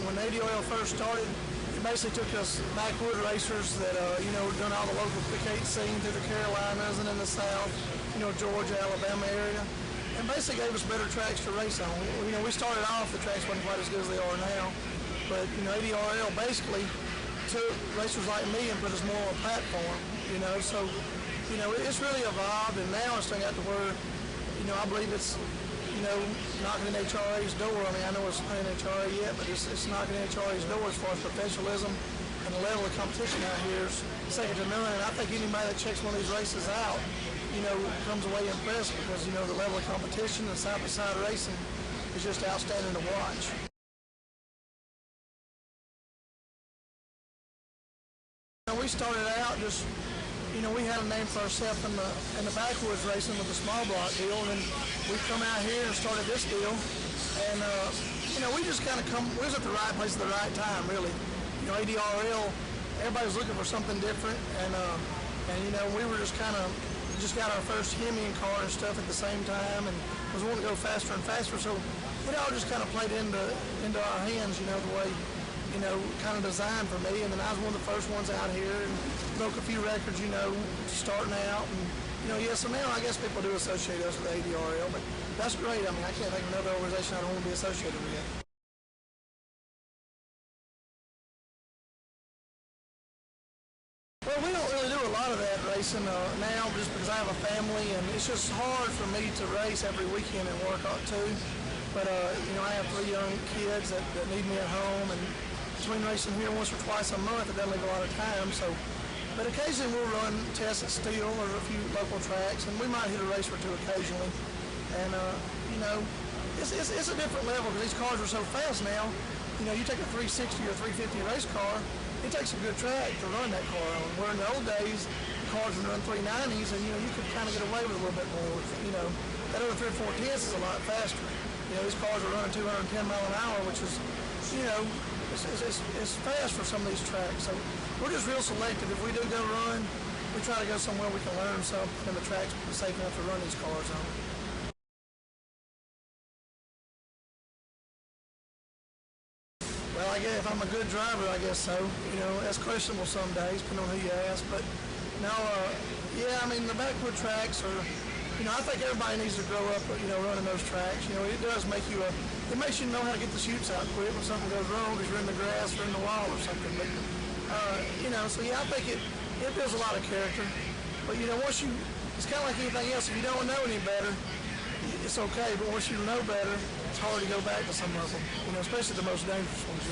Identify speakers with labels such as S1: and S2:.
S1: when Adrl first started, it basically took us backwood racers that, done all the local picket scene through the Carolinas and in the South, Georgia, Alabama area, and basically gave us better tracks to race on. We started off, the tracks wasn't quite as good as they are now, but, Adrl basically took racers like me and put us more on a platform, so, it's really evolved, and now it's turned out to where, I believe it's, knocking in HRA's door. I mean, I know it's not in HRA yet, but it's knocking in HRA's door as far as professionalism and the level of competition out here is second to none. And I think anybody that checks one of these races out, comes away impressed because, the level of competition and side-by-side racing is just outstanding to watch. We started out just, we had a name for ourselves in the backwoods racing with the small block deal, and then we come out here and started this deal, and we just kind of we was at the right place at the right time, really. Adrl, everybody was looking for something different, and we were just got our first Hemi car and stuff at the same time, and was wanting to go faster and faster, so it all just kind of played into our hands, the way, kind of designed for me. And then I was one of the first ones out here and broke a few records, starting out. And, so now I guess people do associate us with Adrl, but that's great. I mean, I can't think of another organization I don't want to be associated with. Well, we don't really do a lot of that racing now just because I have a family, and it's just hard for me to race every weekend and work out too. But, I have 3 young kids that need me at home, and between racing here once or twice a month, it doesn't leave a lot of time. So, but occasionally we'll run tests at Steel or a few local tracks, and we might hit a race or two occasionally. And, it's a different level because these cars are so fast now. You take a 360 or 350 race car, it takes a good track to run that car on. Where in the old days, the cars would run 390s, and, you could kind of get away with a little bit more. That other 3 or 4 tenths is a lot faster. These cars are running 210 miles an hour, which is, it's fast for some of these tracks. So we're just real selective. If we do go run, we try to go somewhere we can learn something, and the track's safe enough to run these cars on. Well, I guess if I'm a good driver, I guess so. That's questionable some days, depending on who you ask. But no, I mean, the backwood tracks are, I think everybody needs to grow up, running those tracks. It does make you it makes you know how to get the chutes out quick when something goes wrong because you're in the grass or in the wall or something. But, so yeah, I think it builds a lot of character. But, once it's kind of like anything else. If you don't know any better, it's okay. But once you know better, it's hard to go back to some of them, especially the most dangerous ones,